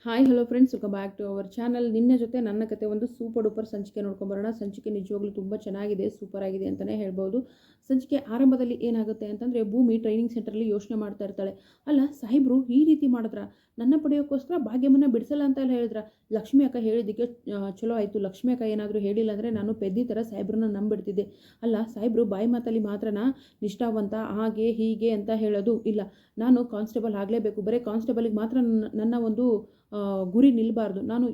Hi hello friends, welcome back to our channel. ನಿನ್ನೆ ಜೊತೆ ನನ್ನ ಕತೆ ಒಂದು ಸೂಪರ್ ಡೂಪರ್ ಸಂಚಿಕೆ ನೋಡ್ಕೊಂಬರೋಣ. ಸಂಚಿಕೆ ನಿಜವಾಗ್ಲೂ ತುಂಬ ಚೆನ್ನಾಗಿದೆ, ಸೂಪರ್ ಆಗಿದೆ ಅಂತಲೇ ಹೇಳ್ಬೋದು. ಸಂಚಿಕೆ ಆರಂಭದಲ್ಲಿ ಏನಾಗುತ್ತೆ ಅಂತಂದರೆ, ಭೂಮಿ ಟ್ರೈನಿಂಗ್ ಸೆಂಟರಲ್ಲಿ ಯೋಚನೆ ಮಾಡ್ತಾ ಇರ್ತಾಳೆ. ಅಲ್ಲ, ಸಾಹೇಬ್ರು ಈ ರೀತಿ ಮಾಡಿದ್ರ, ನನ್ನ ಪಡೆಯೋಕ್ಕೋಸ್ಕರ ಭಾಗ್ಯಮನ್ನ ಬಿಡಿಸಲ್ಲ ಅಂತ ಎಲ್ಲ ಹೇಳಿದ್ರ. ಲಕ್ಷ್ಮಿ ಅಕ್ಕ ಹೇಳಿದ್ದಕ್ಕೆ ಚಲೋ ಆಯಿತು. ಲಕ್ಷ್ಮಿ ಅಕ್ಕ ಏನಾದರೂ ಹೇಳಿಲ್ಲ ಅಂದರೆ ನಾನು ಪೆದ್ದಿ ಥರ ಸಾಹೇಬ್ರನ್ನ ನಂಬಿಡ್ತಿದ್ದೆ. ಅಲ್ಲ, ಸಾಹೇಬ್ರು ಬಾಯಿ ಮಾತಲ್ಲಿ ಮಾತ್ರನ ನಿಷ್ಠಾವಂತ ಹಾಗೆ ಹೀಗೆ ಅಂತ ಹೇಳೋದು ಇಲ್ಲ. ನಾನು ಕಾನ್ಸ್ಟೇಬಲ್ ಆಗಲೇಬೇಕು, ಬರೀ ಕಾನ್ಸ್ಟೇಬಲಿಗೆ ಮಾತ್ರ ನನ್ನ ಒಂದು ಗುರಿ ನಿಲ್ಲಬಾರ್ದು. ನಾನು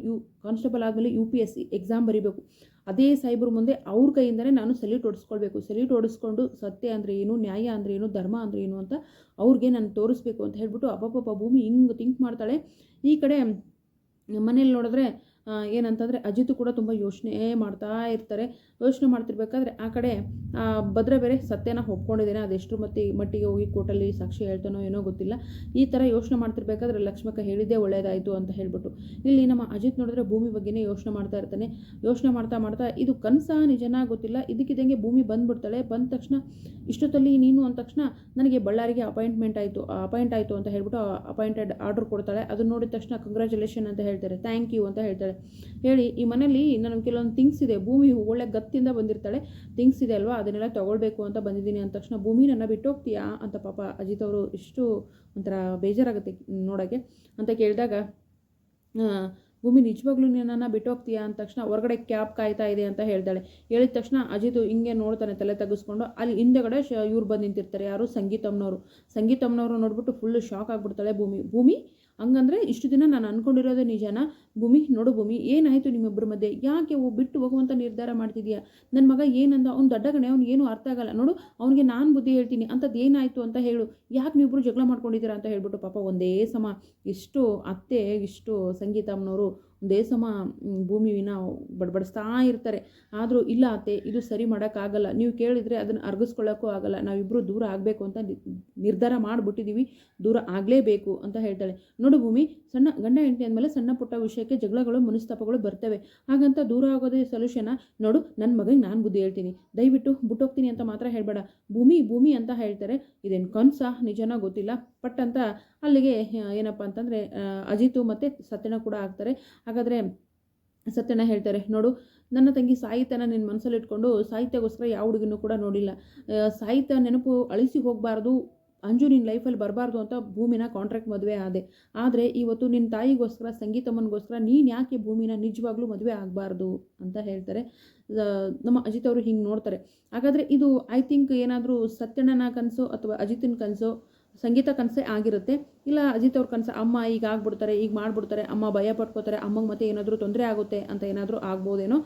ಕಾನ್ಸ್ಟೇಬಲ್ ಆದಮೇಲೆ UPSC ಎಕ್ಸಾಮ್ ಬರೀಬೇಕು. ಅದೇ ಸಾಹೇಬ್ರ ಮುಂದೆ ಅವ್ರ ಕೈಯಿಂದನೇ ನಾನು ಸಲ್ಯೂಟ್ ಹೊಡಿಸ್ಕೊಳ್ಬೇಕು. ಸಲ್ಯೂಟ್ ಹೊಡಿಸ್ಕೊಂಡು ಸತ್ಯ ಅಂದರೆ ಏನು, ನ್ಯಾಯ ಅಂದರೆ ಏನು, ಧರ್ಮ ಅಂದರೆ ಏನು ಅಂತ ಅವ್ರಿಗೆ ನಾನು ತೋರಿಸ್ಬೇಕು ಅಂತ ಹೇಳ್ಬಿಟ್ಟು ಅಪ್ಪಪ್ಪ ಭೂಮಿ ಹಿಂಗೆ ಥಿಂಕ್ ಮಾಡ್ತಾಳೆ. ಈ ಕಡೆ ಮನೇಲಿ ನೋಡಿದ್ರೆ ಏನಂತಂದರೆ ಅಜಿತ್ ಕೂಡ ತುಂಬ ಯೋಚನೆ ಮಾಡ್ತಾ ಇರ್ತಾರೆ. ಯೋಚನೆ ಮಾಡ್ತಿರ್ಬೇಕಾದ್ರೆ ಆ ಕಡೆ ಭದ್ರ ಬೇರೆ ಸತ್ಯನ ಒಪ್ಕೊಂಡಿದ್ದೇನೆ, ಅದೆಷ್ಟು ಮಟ್ಟಿಗೆ ಹೋಗಿ ಕೋರ್ಟಲ್ಲಿ ಸಾಕ್ಷಿ ಹೇಳ್ತಾನೋ ಏನೋ ಗೊತ್ತಿಲ್ಲ. ಈ ಥರ ಯೋಚನೆ ಮಾಡ್ತಿರ್ಬೇಕಾದ್ರೆ ಲಕ್ಷ್ಮಕ್ಕ ಹೇಳಿದ್ದೇ ಒಳ್ಳೆಯದಾಯಿತು ಅಂತ ಹೇಳ್ಬಿಟ್ಟು ಇಲ್ಲಿ ನಮ್ಮ ಅಜಿತ್ ನೋಡಿದ್ರೆ ಭೂಮಿ ಬಗ್ಗೆನೇ ಯೋಚನೆ ಮಾಡ್ತಾ ಇರ್ತಾನೆ. ಯೋಚನೆ ಮಾಡ್ತಾ ಮಾಡ್ತಾ ಇದು ಕನಸ ನಿಜನಾ ಗೊತ್ತಿಲ್ಲ, ಇದಕ್ಕಿದ್ದಂಗೆ ಭೂಮಿ ಬಂದುಬಿಡ್ತಾಳೆ. ಬಂದ ತಕ್ಷಣ ಇಷ್ಟೊತ್ತಲ್ಲಿ ನೀನು ಅಂದ ತಕ್ಷಣ ನನಗೆ ಬಳ್ಳಾರಿಗೆ ಅಪಾಯಿಂಟ್ ಆಯಿತು ಅಂತ ಹೇಳ್ಬಿಟ್ಟು ಅಪಾಯಿಂಟೆಡ್ ಆರ್ಡರ್ ಕೊಡ್ತಾಳೆ. ಅದನ್ನ ನೋಡಿದ ತಕ್ಷಣ ಕಂಗ್ರ್ಯಾಚುಲೇಷನ್ ಅಂತ ಹೇಳ್ತಾರೆ, ಥ್ಯಾಂಕ್ ಯು ಅಂತ ಹೇಳ್ತಾಳೆ. ಹೇಳಿ ಈ ಮನೇಲಿ ನನಗೆ ಕೆಲವೊಂದು ಥಿಂಗ್ಸ್ ಇದೆ, ಭೂಮಿ ಒಳ್ಳೆ ಗತ್ತಿಂದ ಬಂದಿರ್ತಾಳೆ, ಥಿಂಗ್ಸ್ ಇದೆ ಅಲ್ವಾ, ಅದನ್ನೆಲ್ಲ ತೊಗೊಳ್ಬೇಕು ಅಂತ ಬಂದಿದ್ದೀನಿ ಅಂದ ತಕ್ಷಣ ಭೂಮಿ ನನ್ನ ಬಿಟ್ಟು ಹೋಗ್ತೀಯಾ ಅಂತ ಪಾಪ ಅಜಿತ್ ಅವರು ಇಷ್ಟು ಒಂಥರ ಬೇಜಾರಾಗುತ್ತೆ ನೋಡೋಕ್ಕೆ ಅಂತ ಕೇಳಿದಾಗ, ಭೂಮಿ ನಿಜವಾಗ್ಲೂ ನನ್ನನ್ನು ಬಿಟ್ಟು ಹೋಗ್ತೀಯಾ ಅಂದ ತಕ್ಷಣ ಹೊರಗಡೆ ಕ್ಯಾಬ್ ಕಾಯ್ತಾ ಇದೆ ಅಂತ ಹೇಳ್ತಾಳೆ. ಹೇಳಿದ ತಕ್ಷಣ ಅಜಿತ್ ಹಿಂಗೆ ನೋಡ್ತಾನೆ ತಲೆ ತೆಗೆಸ್ಕೊಂಡು. ಅಲ್ಲಿ ಹಿಂದೆಗಡೆ ಇವ್ರು ಬಂದು ನಿಂತಿರ್ತಾರೆ, ಯಾರು ಸಂಗೀತಮ್ಮನವರು ನೋಡ್ಬಿಟ್ಟು ಫುಲ್ಲು ಶಾಕ್ ಆಗಿಬಿಡ್ತಾಳೆ ಭೂಮಿ ಹಂಗಂದ್ರೆ ಇಷ್ಟು ದಿನ ನಾನು ಅಂದ್ಕೊಂಡಿರೋದೇ ನಿಜಾನ? ಭೂಮಿ ನೋಡು ಭೂಮಿ, ಏನಾಯಿತು ನಿಮ್ಮಿಬ್ಬರ ಮಧ್ಯೆ, ಯಾಕೆ ಬಿಟ್ಟು ಹೋಗುವಂಥ ನಿರ್ಧಾರ ಮಾಡ್ತಿದ್ಯಾ? ನನ್ನ ಮಗ ಏನಂದ, ಅವ್ನು ದಡ್ಡ ಗಣೆ, ಅವ್ನು ಏನು ಅರ್ಥ ಆಗಲ್ಲ ನೋಡು, ಅವನಿಗೆ ನಾನು ಬುದ್ಧಿ ಹೇಳ್ತೀನಿ, ಅಂಥದ್ದು ಏನಾಯಿತು ಅಂತ ಹೇಳು, ಯಾಕೆ ನೀವಿಬ್ಬರು ಜಗಳ ಮಾಡ್ಕೊಂಡಿದ್ದೀರಾ ಅಂತ ಹೇಳ್ಬಿಟ್ಟು ಪಾಪ ಒಂದೇ ಸಮ ಇಷ್ಟು ಅತ್ತೆ ಇಷ್ಟು ಸಂಗೀತಮ್ಮನವರು ಒಂದೇ ಸಮ ಭೂಮಿನ ಬಡಬಡಿಸ್ತಾ ಇರ್ತಾರೆ. ಆದರೂ ಇಲ್ಲ ಅತ್ತೆ, ಇದು ಸರಿ ಮಾಡೋಕ್ಕಾಗಲ್ಲ, ನೀವು ಕೇಳಿದರೆ ಅದನ್ನು ಅರ್ಗಿಸ್ಕೊಳ್ಳೋಕ್ಕೂ ಆಗಲ್ಲ, ನಾವಿಬ್ಬರು ದೂರ ಆಗಬೇಕು ಅಂತ ನಿರ್ಧಾರ ಮಾಡಿಬಿಟ್ಟಿದ್ದೀವಿ, ದೂರ ಆಗಲೇಬೇಕು ಅಂತ ಹೇಳ್ತಾಳೆ. ನೋಡು ಭೂಮಿ, ಸಣ್ಣ ಗಂಡ ಹೆಂಡತಿ ಅಂದಮೇಲೆ ಸಣ್ಣ ಪುಟ್ಟ ವಿಷಯಕ್ಕೆ ಜಗಳಗಳು ಮನಸ್ತಾಪಗಳು ಬರ್ತವೆ, ಹಾಗಂತ ದೂರ ಆಗೋದೇ ಸೊಲ್ಯೂಷನ? ನೋಡು, ನನ್ನ ಮಗನಿಗೆ ನಾನು ಬುದ್ಧಿ ಹೇಳ್ತೀನಿ, ದಯವಿಟ್ಟು ಬಿಟ್ಟೋಗ್ತೀನಿ ಅಂತ ಮಾತ್ರ ಹೇಳಬೇಡ ಭೂಮಿ ಅಂತ ಹೇಳ್ತಾರೆ. ಇದೇನು ಕನಸ ನಿಜನ ಗೊತ್ತಿಲ್ಲ. ಪಟ್ ಅಂತ ಅಲ್ಲಿಗೆ ಏನಪ್ಪ ಅಂತಂದರೆ ಅಜಿತು ಮತ್ತು ಸತ್ಯನ ಕೂಡ ಆಗ್ತಾರೆ. ಹಾಗಾದರೆ ಸತ್ಯನ ಹೇಳ್ತಾರೆ, ನೋಡು ನನ್ನ ತಂಗಿ ಸಾಹಿತ್ಯನ ನಿನ್ನ ಮನಸ್ಸಲ್ಲಿ ಇಟ್ಕೊಂಡು ಸಾಹಿತ್ಯಕ್ಕೋಸ್ಕರ ಯಾವ ಹುಡುಗಿನೂ ಕೂಡ ನೋಡಿಲ್ಲ, ಸಾಹಿತ್ಯ ನೆನಪು ಅಳಿಸಿ ಹೋಗಬಾರ್ದು, ಅಂಜು ನಿನ್ನ ಲೈಫಲ್ಲಿ ಬರಬಾರ್ದು ಅಂತ ಭೂಮಿನ ಕಾಂಟ್ರಾಕ್ಟ್ ಮದುವೆ ಆದೆ. ಆದರೆ ಇವತ್ತು ನಿನ್ನ ತಾಯಿಗೋಸ್ಕರ ಸಂಗೀತಮ್ಮನಿಗೋಸ್ಕರ ನೀನು ಯಾಕೆ ಭೂಮಿನ ನಿಜವಾಗ್ಲೂ ಮದುವೆ ಆಗಬಾರ್ದು ಅಂತ ಹೇಳ್ತಾರೆ. ನಮ್ಮ ಅಜಿತ್ ಅವರು ಹಿಂಗೆ ನೋಡ್ತಾರೆ. ಹಾಗಾದರೆ ಇದು ಐ ಥಿಂಕ್ ಏನಾದರೂ ಸತ್ಯಣ್ಣನ ಕನಸು ಅಥವಾ ಅಜಿತನ ಕನಸು, ಸಂಗೀತ ಕನಸೇ ಆಗಿರುತ್ತೆ. ಇಲ್ಲ ಅಜಿತ್ ಅವ್ರ ಕನಸು, ಅಮ್ಮ ಈಗ ಆಗ್ಬಿಡ್ತಾರೆ, ಈಗ ಮಾಡಿಬಿಡ್ತಾರೆ, ಅಮ್ಮ ಭಯ ಪಡ್ಕೋತಾರೆ, ಅಮ್ಮಗೆ ಮತ್ತೆ ಏನಾದರೂ ತೊಂದರೆ ಆಗುತ್ತೆ ಅಂತ ಏನಾದರೂ ಆಗ್ಬೋದೇನೋ,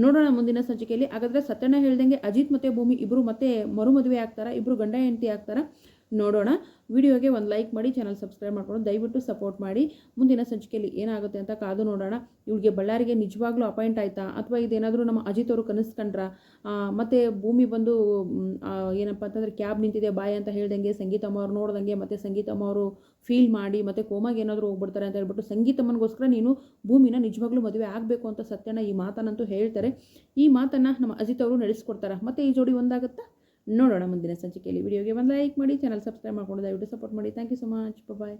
ನೋಡೋಣ ಮುಂದಿನ ಸಂಚಿಕೆಯಲ್ಲಿ. ಹಾಗಾದರೆ ಸತ್ಯಣ್ಣ ಹೇಳ್ದಂಗೆ ಅಜಿತ್ ಮತ್ತು ಭೂಮಿ ಇಬ್ಬರು ಮತ್ತೆ ಮರುಮದುವೆ ಆಗ್ತಾರಾ, ಇಬ್ಬರು ಗಂಡ ಹೆಂಡತಿ ಆಗ್ತಾರಾ? ನೋಡೋಣ. ವಿಡಿಯೋಗೆ ಒಂದು ಲೈಕ್ ಮಾಡಿ, ಚಾನಲ್ ಸಬ್ಸ್ಕ್ರೈಬ್ ಮಾಡ್ಕೊಂಡು ದಯವಿಟ್ಟು ಸಪೋರ್ಟ್ ಮಾಡಿ. ಮುಂದಿನ ಸಂಚಿಕೆಯಲ್ಲಿ ಏನಾಗುತ್ತೆ ಅಂತ ಕಾದು ನೋಡೋಣ. ಇವಳಿಗೆ ಬಳ್ಳಾರಿಗೆ ನಿಜವಾಗ್ಲೂ ಅಪಾಯಿಂಟ್ ಆಯಿತಾ, ಅಥವಾ ಇದೇನಾದರೂ ನಮ್ಮ ಅಜಿತ್ ಅವರು ಕನಸ್ಕೊಂಡ್ರಾ? ಮತ್ತು ಭೂಮಿ ಬಂದು ಏನಪ್ಪ ಅಂತಂದರೆ ಕ್ಯಾಬ್ ನಿಂತಿದೆ ಬಾಯ್ ಅಂತ ಹೇಳ್ದಂಗೆ ಸಂಗೀತಮ್ಮ ಅವ್ರು ನೋಡ್ದಂಗೆ ಮತ್ತು ಸಂಗೀತಮ್ಮ ಅವರು ಫೀಲ್ ಮಾಡಿ ಮತ್ತು ಕೋಮಾಗೆ ಏನಾದರೂ ಹೋಗ್ಬಿಡ್ತಾರೆ ಅಂತ ಹೇಳ್ಬಿಟ್ಟು ಸಂಗೀತಮ್ಮನಿಗೋಸ್ಕರ ನೀನು ಭೂಮಿನ ನಿಜವಾಗ್ಲೂ ಮದುವೆ ಆಗಬೇಕು ಅಂತ ಸತ್ಯನ ಈ ಮಾತನ್ನಂತೂ ಹೇಳ್ತಾರೆ. ಈ ಮಾತನ್ನು ನಮ್ಮ ಅಜಿತ್ ಅವರು ನಡೆಸ್ಕೊಡ್ತಾರೆ. ಮತ್ತು ಈ ಜೋಡಿ ಒಂದಾಗುತ್ತಾ? ನೋಡೋಣ ಮುಂದಿನ ಸಂಚಿಕೆಯಲ್ಲಿ. ವಿಡಿಯೋಗೆ ಒಂದು ಲೈಕ್ ಮಾಡಿ, ಚಾನಲ್ ಸಬ್ಸ್ಕ್ರೈಬ್ ಮಾಡ್ಕೊಂಡು ದಯವಿಟ್ಟು ಸಪೋರ್ಟ್ ಮಾಡಿ. Thank you so much. Bye.